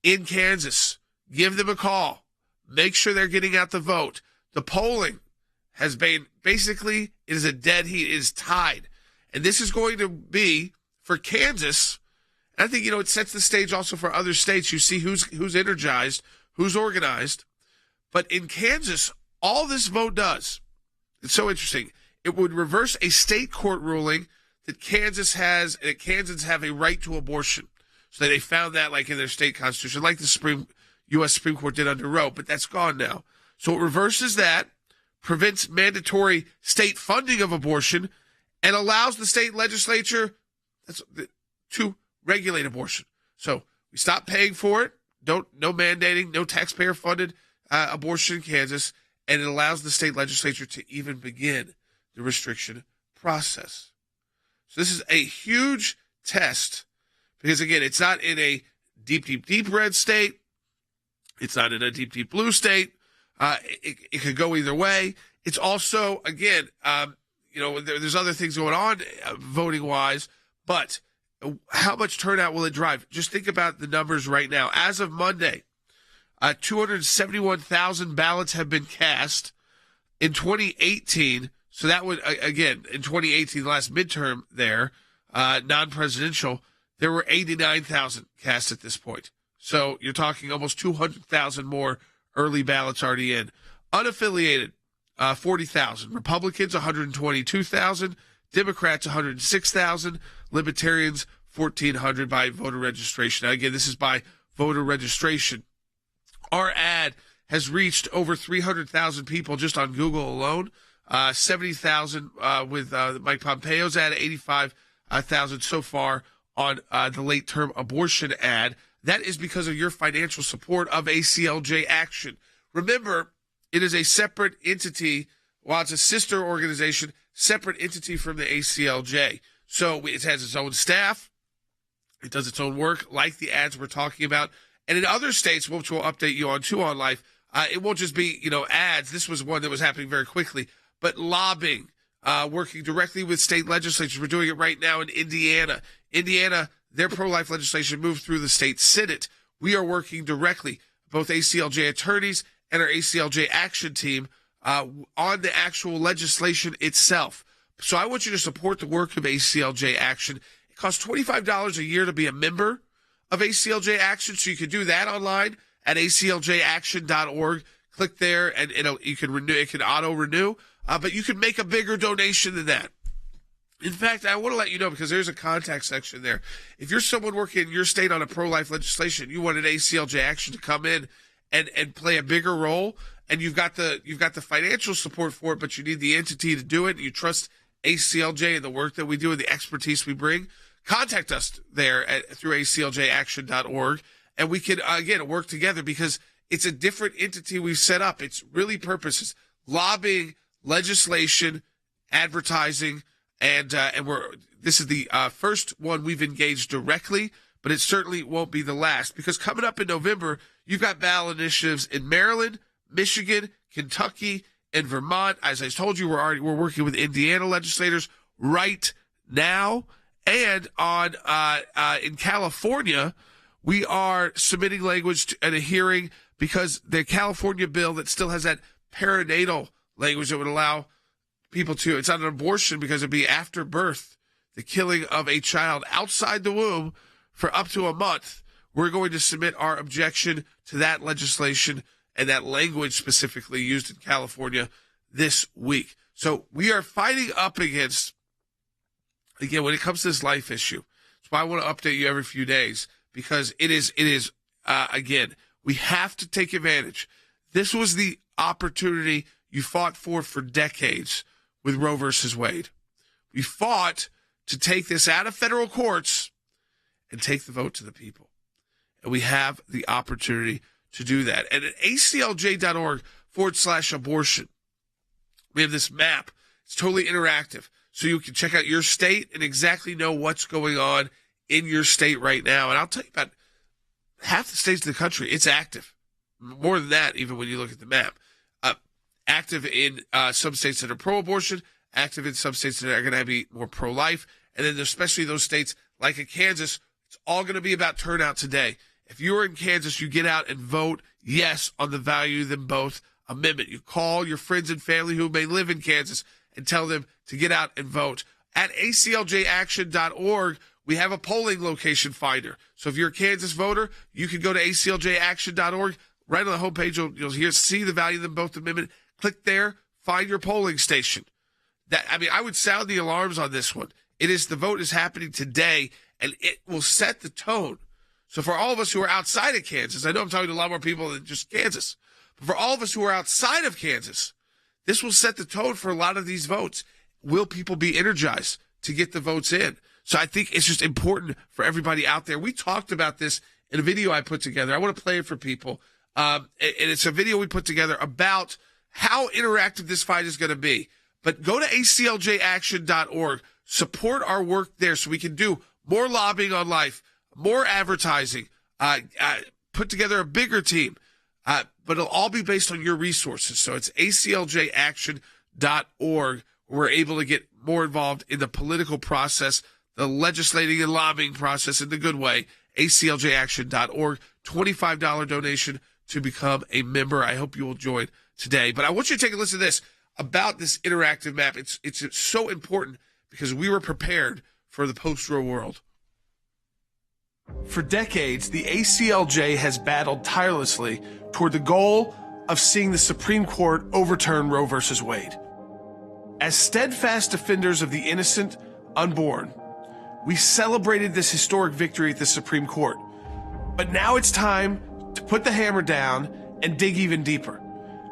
Speaker 1: in Kansas, give them a call. Make sure they're getting out the vote. The polling has been, basically, it is a dead heat. It is tied. And this is going to be, for Kansas, and I think, it sets the stage also for other states. You see who's energized, who's organized. But in Kansas, all this vote does, it's so interesting, it would reverse a state court ruling that Kansas have a right to abortion. So they found that like in their state constitution, like the U.S. Supreme Court did under Roe, but that's gone now. So it reverses that, prevents mandatory state funding of abortion, and allows the state legislature to regulate abortion. So we stop paying for it, no mandating, no taxpayer-funded abortion in Kansas, and it allows the state legislature to even begin the restriction process. So this is a huge test because, again, it's not in a deep red state. It's not in a deep blue state. It could go either way. It's also, again, there's other things going on voting-wise, but how much turnout will it drive? Just think about the numbers right now. As of Monday, 271,000 ballots have been cast. In 2018, so that would, again, in 2018, the last midterm there, non-presidential, there were 89,000 cast at this point. So you're talking almost 200,000 more early ballots already in. Unaffiliated, 40,000. Republicans, 122,000. Democrats, 106,000. Libertarians, 1,400 by voter registration. Now, again, this is by voter registration. Our ad has reached over 300,000 people just on Google alone. 70,000 with Mike Pompeo's ad, 85,000 so far on the late-term abortion ad. That is because of your financial support of ACLJ Action. Remember, it is a separate entity. While it's a sister organization, separate entity from the ACLJ. So it has its own staff. It does its own work, like the ads we're talking about. And in other states, which we'll update you on too on Life, it won't just be, ads. This was one that was happening very quickly. But lobbying, working directly with state legislatures. We're doing it right now in Indiana. Indiana, their pro-life legislation moved through the state Senate. We are working directly, both ACLJ attorneys and our ACLJ action team, on the actual legislation itself. So I want you to support the work of ACLJ Action. It costs $25 a year to be a member of ACLJ Action, so you can do that online at acljaction.org. Click there, and you can renew. It can auto-renew, but you can make a bigger donation than that. In fact, I want to let you know, because there's a contact section there. If you're someone working in your state on a pro-life legislation, you want an ACLJ Action to come in and play a bigger role, and you've got the financial support for it, but you need the entity to do it, and you trust ACLJ and the work that we do and the expertise we bring, contact us there through acljaction.org, and we can, again, work together, because it's a different entity we've set up. It's really purposes, lobbying, legislation, advertising, and this is the first one we've engaged directly, but it certainly won't be the last, because coming up in November, you've got ballot initiatives in Maryland, Michigan, Kentucky, and Vermont. As I told you, we're working with Indiana legislators right now, and on in California, we are submitting language at a hearing, because the California bill that still has that perinatal language that would allow people to, it's not an abortion because it'd be after birth, the killing of a child outside the womb for up to a month. We're going to submit our objection to that legislation and that language specifically used in California this week. So we are fighting up against, again, when it comes to this life issue, that's why I want to update you every few days, because it is again, we have to take advantage. This was the opportunity you fought for decades with Roe versus Wade. We fought to take this out of federal courts and take the vote to the people. And we have the opportunity to do that. And at aclj.org/abortion, we have this map. It's totally interactive. So you can check out your state and exactly know what's going on in your state right now. And I'll tell you, about half the states in the country, it's active. More than that, even when you look at the map. Active in some states that are pro-abortion, active in some states that are going to be more pro-life. And then especially those states like in Kansas, it's all going to be about turnout today. If you're in Kansas, you get out and vote yes on the value them both amendment. You call your friends and family who may live in Kansas and tell them to get out and vote. At acljaction.org, we have a polling location finder. So if you're a Kansas voter, you can go to acljaction.org. Right on the homepage, you'll see the value of them both amendment. Click there, find your polling station. I would sound the alarms on this one. The vote is happening today, and it will set the tone. So for all of us who are outside of Kansas, I know I'm talking to a lot more people than just Kansas, but for all of us who are outside of Kansas, this will set the tone for a lot of these votes. Will people be energized to get the votes in? So I think it's just important for everybody out there. We talked about this in a video I put together. I want to play it for people. And it's a video we put together about how interactive this fight is going to be. But go to acljaction.org. Support our work there so we can do more lobbying on life, more advertising, put together a bigger team. But it'll all be based on your resources. So it's acljaction.org. We're able to get more involved in the political process, the legislating and lobbying process in the good way. acljaction.org, $25 donation to become a member. I hope you will join today. But I want you to take a listen to this about this interactive map. It's so important because we were prepared for the post-Roe world. For decades, the ACLJ has battled tirelessly toward the goal of seeing the Supreme Court overturn Roe versus Wade. As steadfast defenders of the innocent unborn, we celebrated this historic victory at the Supreme Court. But now it's time to put the hammer down and dig even deeper,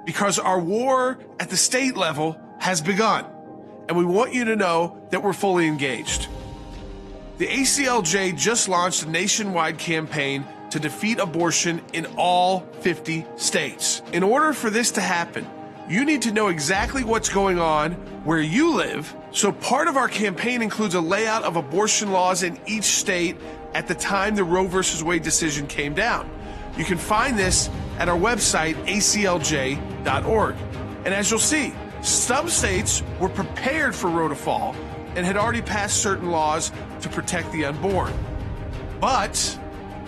Speaker 1: because our war at the state level has begun, and we want you to know that we're fully engaged. The ACLJ just launched a nationwide campaign to defeat abortion in all 50 states. In order for this to happen, you need to know exactly what's going on where you live. So part of our campaign includes a layout of abortion laws in each state at the time the Roe versus Wade decision came down. You can find this at our website, aclj.org. And as you'll see, some states were prepared for Roe to fall and had already passed certain laws to protect the unborn. But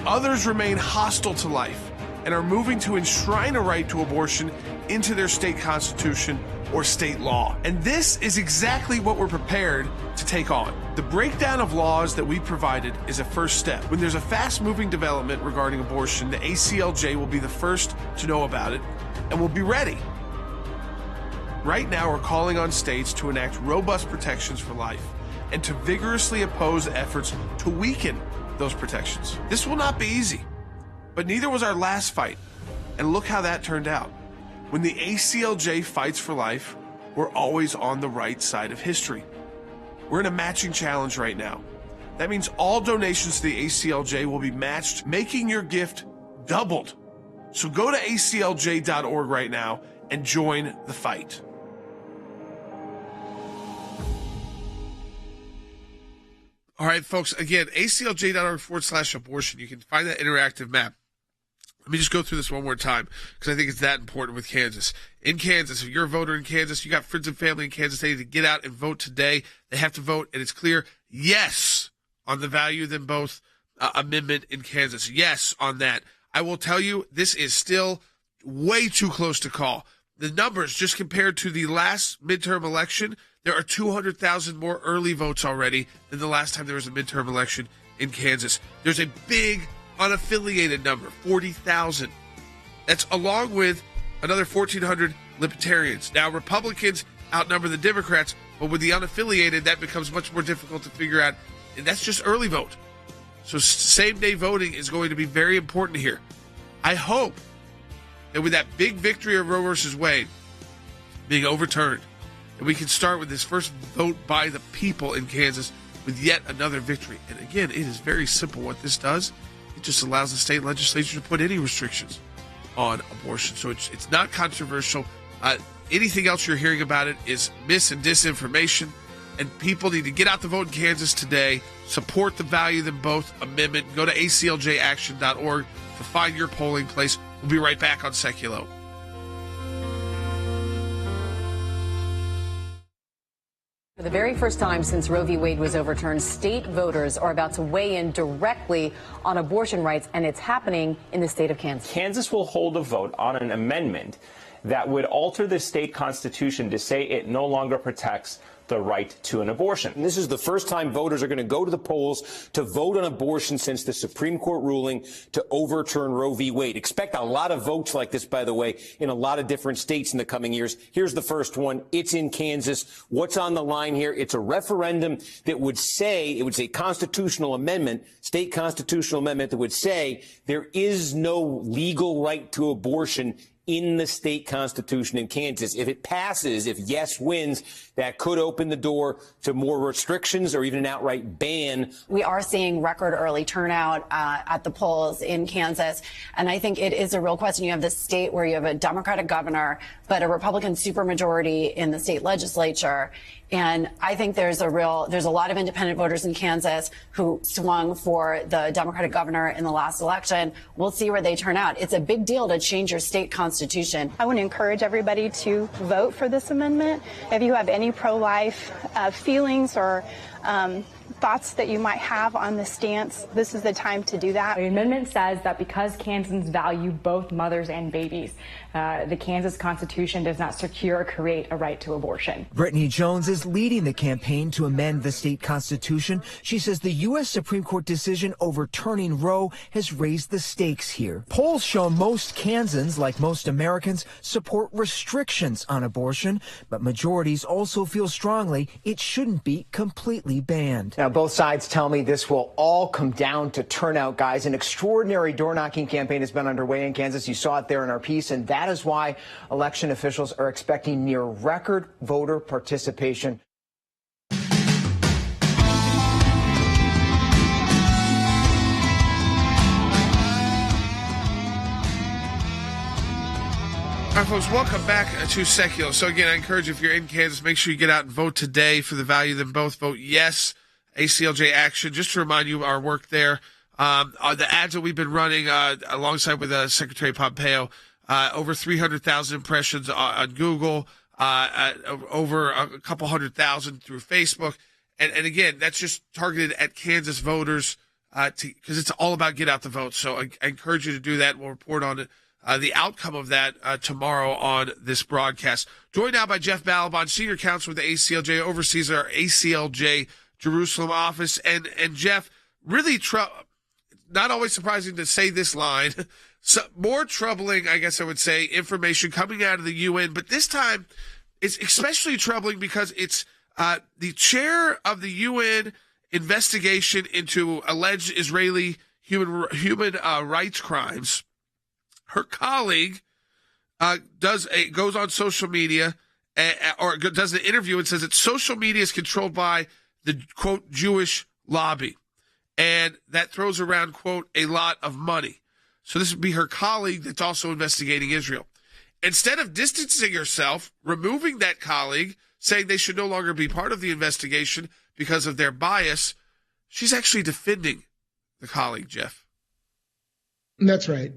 Speaker 1: others remain hostile to life and are moving to enshrine a right to abortion into their state constitution or state law. And this is exactly what we're prepared to take on. The breakdown of laws that we provided is a first step. When there's a fast-moving development regarding abortion, the ACLJ will be the first to know about it and will be ready. Right now, we're calling on states to enact robust protections for life and to vigorously oppose efforts to weaken those protections. This will not be easy, but neither was our last fight. And look how that turned out. When the ACLJ fights for life, we're always on the right side of history. We're in a matching challenge right now. That means all donations to the ACLJ will be matched, making your gift doubled. So go to aclj.org right now and join the fight. All right, folks, again, aclj.org/abortion. You can find that interactive map. Let me just go through this one more time because I think it's that important with Kansas. In Kansas, if you're a voter in Kansas, you got friends and family in Kansas, they need to get out and vote today. They have to vote, and it's clear, yes, on the value them both amendment in Kansas. Yes, on that. I will tell you, this is still way too close to call. The numbers, just compared to the last midterm election, there are 200,000 more early votes already than the last time there was a midterm election in Kansas. There's a big unaffiliated number, 40,000. That's along with another 1,400 libertarians. Now, Republicans outnumber the Democrats, but with the unaffiliated, that becomes much more difficult to figure out. And that's just early vote. So same-day voting is going to be very important here. I hope that with that big victory of Roe versus Wade being overturned, and we can start with this first vote by the people in Kansas with yet another victory. And again, it is very simple what this does. It just allows the state legislature to put any restrictions on abortion. So it's not controversial. Anything else you're hearing about it is mis and disinformation. And people need to get out the vote in Kansas today. Support the Value Them Both amendment. Go to acljaction.org to find your polling place. We'll be right back on Sekulow.
Speaker 14: For the very first time since Roe v. Wade was overturned, state voters are about to weigh in directly on abortion rights, and it's happening in the state of Kansas.
Speaker 4: Kansas will hold a vote on an amendment that would alter the state constitution to say it no longer protects the right to an abortion.
Speaker 9: And this is the first time voters are going to go to the polls to vote on abortion since the Supreme Court ruling to overturn Roe v. Wade. Expect a lot of votes like this, by the way, in a lot of different states in the coming years. Here's the first one. It's in Kansas. What's on the line here? It's a referendum that would say, it would say constitutional amendment, state constitutional amendment that would say there is no legal right to abortion in the state constitution in Kansas. If it passes, if yes wins, that could open the door to more restrictions or even an outright ban.
Speaker 10: We are seeing record early turnout at the polls in Kansas. And I think it is a real question. You have this state where you have a Democratic governor, but a Republican supermajority in the state legislature. And I think there's a lot of independent voters in Kansas who swung for the Democratic governor in the last election. We'll see where they turn out. It's a big deal to change your state constitution.
Speaker 11: I want to encourage everybody to vote for this amendment. If you have any pro-life feelings or thoughts that you might have on the stance, this is the time to do that.
Speaker 25: The amendment says that because Kansans value both mothers and babies, the Kansas Constitution does not secure or create a right to abortion.
Speaker 26: Brittany Jones is leading the campaign to amend the state constitution. She says the U.S. Supreme Court decision overturning Roe has raised the stakes here. Polls show most Kansans, like most Americans, support restrictions on abortion, but majorities also feel strongly it shouldn't be completely banned.
Speaker 4: Now,
Speaker 26: Now, both sides tell me this will all come down to turnout, guys. An extraordinary door-knocking campaign has been underway in Kansas. You saw it there in our piece, and that is why election officials are expecting near record voter participation.
Speaker 1: All right, folks, welcome back to Sekulow. So, again, I encourage you, if you're in Kansas, make sure you get out and vote today for the value of them both. Vote yes, ACLJ action. Just to remind you, our work there, the ads that we've been running alongside with Secretary Pompeo, over 300,000 impressions on Google, over a couple 100,000 through Facebook. And again, that's just targeted at Kansas voters because it's all about get out the vote. So I encourage you to do that. We'll report on it. The outcome of that tomorrow on this broadcast. Joined now by Jeff Balaban, Senior Counsel with the ACLJ, oversees our ACLJ Jerusalem office. And Jeff, really not always surprising to say this line, so more troubling, I guess I would say, information coming out of the UN. But this time, it's especially troubling because it's the chair of the UN investigation into alleged Israeli human rights crimes. Her colleague goes on social media or does an interview and says that social media is controlled by the, quote, Jewish lobby. And that throws around, quote, a lot of money. So this would be her colleague that's also investigating Israel. Instead of distancing herself, removing that colleague, saying they should no longer be part of the investigation because of their bias, she's actually defending the colleague, Jeff.
Speaker 6: That's right.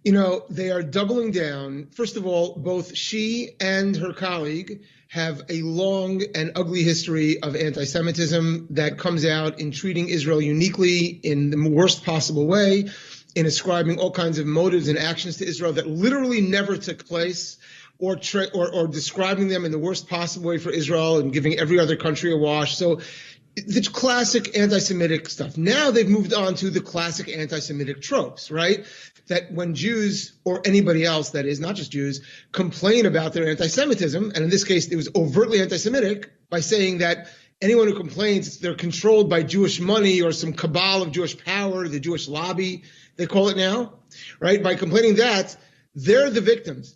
Speaker 6: You know, they are doubling down. First of all, both she and her colleague have a long and ugly history of anti-Semitism that comes out in treating Israel uniquely in the worst possible way, in ascribing all kinds of motives and actions to Israel that literally never took place, or describing them in the worst possible way for Israel and giving every other country a wash. So the classic anti-Semitic stuff. Now they've moved on to the classic anti-Semitic tropes, right? That when Jews, or anybody else that is not just Jews, complain about their anti-Semitism, and in this case it was overtly anti-Semitic, by saying that anyone who complains, they're controlled by Jewish money or some cabal of Jewish power, the Jewish lobby, they call it now, right? By complaining that, they're the victims.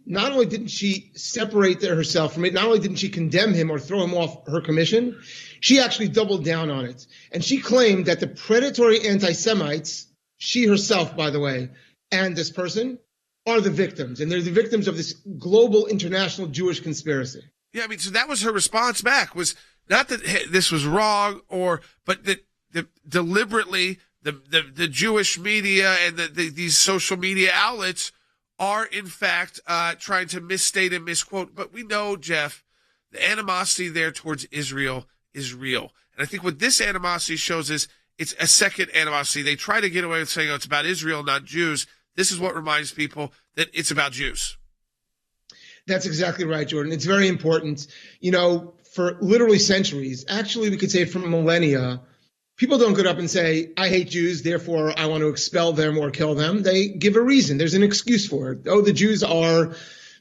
Speaker 6: Not only didn't she separate herself from it, not only didn't she condemn him or throw him off her commission, she actually doubled down on it. And she claimed that the predatory anti-Semites, she herself, by the way, and this person, are the victims. And they're the victims of this global international Jewish conspiracy.
Speaker 1: Yeah, I mean, so that was her response back, was not that this was wrong, but that deliberately the Jewish media and these social media outlets are, in fact, trying to misstate and misquote. But we know, Jeff, the animosity there towards Israel is real. And I think what this animosity shows is it's a second animosity. They try to get away with saying, oh, it's about Israel, not Jews. This is what reminds people that it's about Jews.
Speaker 6: That's exactly right, Jordan. It's very important. You know, for literally centuries, actually we could say for millennia, people don't get up and say, I hate Jews, therefore I want to expel them or kill them. They give a reason. There's an excuse for it. Oh, the Jews are,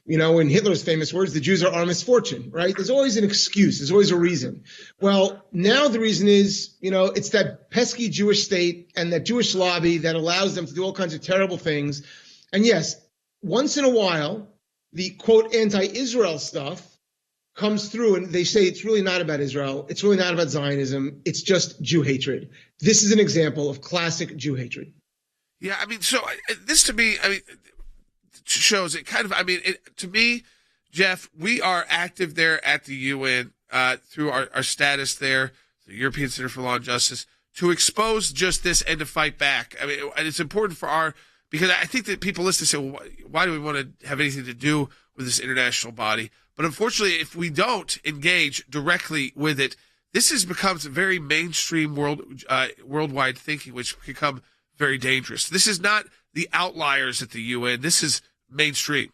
Speaker 6: you know, in Hitler's famous words, the Jews are our misfortune, right? There's always an excuse. There's always a reason. Well, now the reason is, you know, it's that pesky Jewish state and that Jewish lobby that allows them to do all kinds of terrible things. And yes, once in a while, the quote anti-Israel stuff comes through and they say it's really not about Israel. It's really not about Zionism. It's just Jew hatred. This is an example of classic Jew hatred.
Speaker 1: Yeah, I mean, so this to me, I mean, shows it kind of, I mean, to me, Jeff, we are active there at the UN through our status there, the European Center for Law and Justice, to expose just this and to fight back. I mean, and it's important for because I think that people listen and say, well, why do we want to have anything to do with this international body? But unfortunately, if we don't engage directly with it, this becomes very mainstream worldwide thinking, which can become very dangerous. This is not the outliers at the UN. This is mainstream.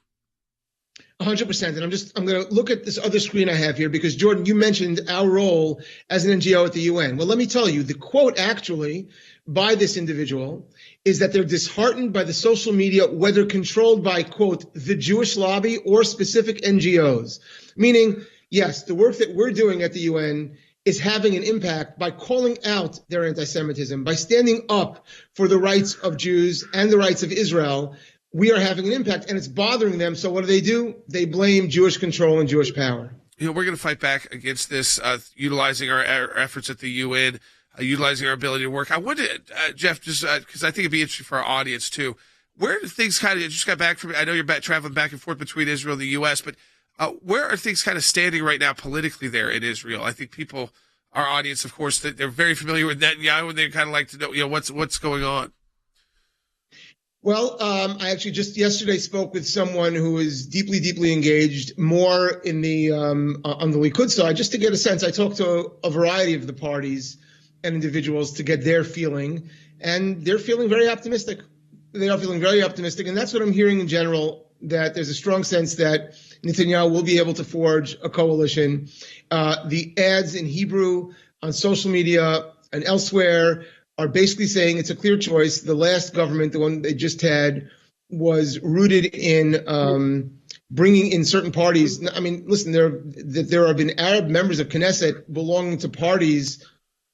Speaker 6: 100%. And I'm going to look at this other screen I have here because, Jordan, you mentioned our role as an NGO at the UN. Well, let me tell you, the quote actually by this individual is that they're disheartened by the social media, whether controlled by, quote, the Jewish lobby or specific NGOs. Meaning, yes, the work that we're doing at the UN is having an impact by calling out their anti-Semitism, by standing up for the rights of Jews and the rights of Israel. We are having an impact, and it's bothering them. So what do? They blame Jewish control and Jewish power.
Speaker 1: You know, we're going to fight back against this, utilizing our efforts at the UN, utilizing our ability to work. I wanted, Jeff, just because I think it'd be interesting for our audience too. Where do things kind of, just got back from, I know you're traveling back and forth between Israel and the U.S., but where are things kind of standing right now politically there in Israel? I think people, our audience, of course, they're very familiar with Netanyahu, and they kind of like to know, what's going on.
Speaker 6: Well, I actually just yesterday spoke with someone who is deeply, deeply engaged, more in the on the Likud side, just to get a sense. I talked to a variety of the parties and individuals to get their feeling, and they're feeling very optimistic. They are feeling very optimistic, and that's what I'm hearing in general, that there's a strong sense that Netanyahu will be able to forge a coalition. The ads in Hebrew on social media and elsewhere are basically saying it's a clear choice. The last government, the one they just had, was rooted in bringing in certain parties. I mean, listen, there have been Arab members of Knesset belonging to parties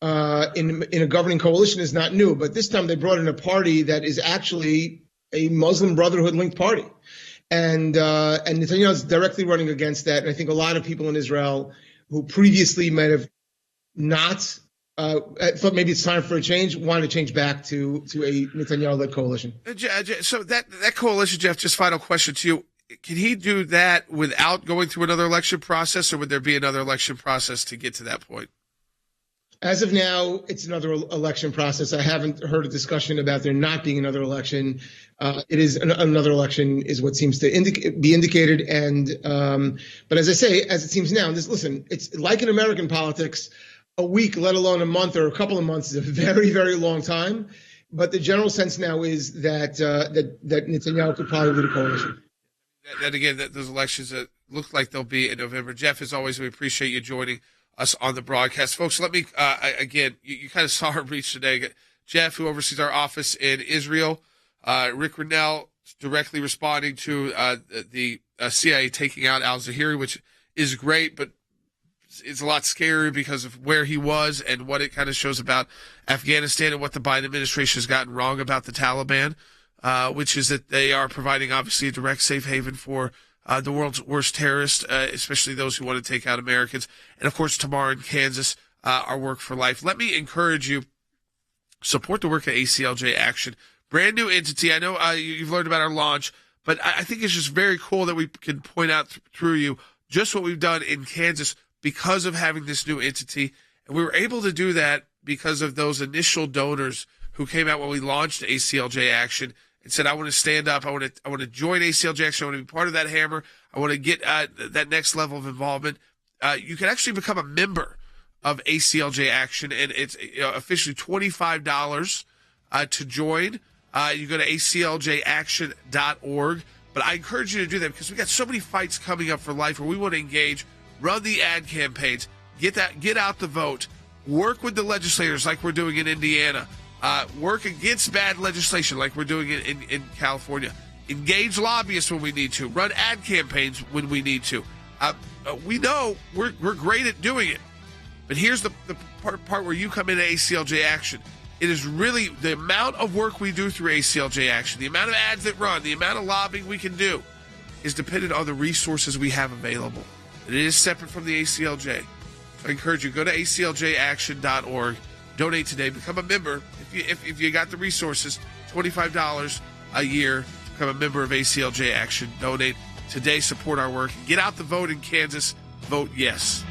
Speaker 6: in a governing coalition is not new, but this time they brought in a party that is actually a Muslim Brotherhood linked party, and Netanyahu is directly running against that. And I think a lot of people in Israel who previously might have not thought maybe it's time for a change, want to change back to a Netanyahu-led coalition.
Speaker 1: So that coalition, Jeff, just final question to you. Can he do that without going through another election process, or would there be another election process to get to that point?
Speaker 6: As of now, it's another election process. I haven't heard a discussion about there not being another election. It is another election is what seems to be indicated. And but as I say, as it seems now, listen, it's like in American politics, a week, let alone a month or a couple of months, is a very, very long time. But the general sense now is that that Netanyahu could probably lead a coalition.
Speaker 1: And again, those elections that look like they'll be in November. Jeff, as always, we appreciate you joining us on the broadcast. Folks, let me, again, you kind of saw her reach today. Jeff, who oversees our office in Israel, Rick Rennell directly responding to the CIA taking out al-Zawahiri, which is great, but it's a lot scarier because of where he was and what it kind of shows about Afghanistan and what the Biden administration has gotten wrong about the Taliban, which is that they are providing, obviously, a direct safe haven for the world's worst terrorists, especially those who want to take out Americans. And, of course, tomorrow in Kansas, our Work for Life. Let me encourage you, support the work of ACLJ Action. Brand new entity. I know you've learned about our launch, but I think it's just very cool that we can point out through you just what we've done in Kansas because of having this new entity. And we were able to do that because of those initial donors who came out when we launched ACLJ Action and said, I want to stand up. I want to join ACLJ Action. I want to be part of that hammer. I want to get that next level of involvement. You can actually become a member of ACLJ Action, and it's officially $25 to join. You go to acljaction.org. But I encourage you to do that because we got so many fights coming up for life where we want to engage, run the ad campaigns, get out the vote, work with the legislators like we're doing in Indiana. Work against bad legislation like we're doing in California. Engage lobbyists when we need to. Run ad campaigns when we need to. We know we're great at doing it. But here's the part where you come into ACLJ Action. It is really the amount of work we do through ACLJ Action, the amount of ads that run, the amount of lobbying we can do is dependent on the resources we have available. And it is separate from the ACLJ. So I encourage you, go to acljaction.org. Donate today. Become a member. If you got the resources, $25 a year to become a member of ACLJ Action. Donate today. Support our work. Get out the vote in Kansas. Vote yes.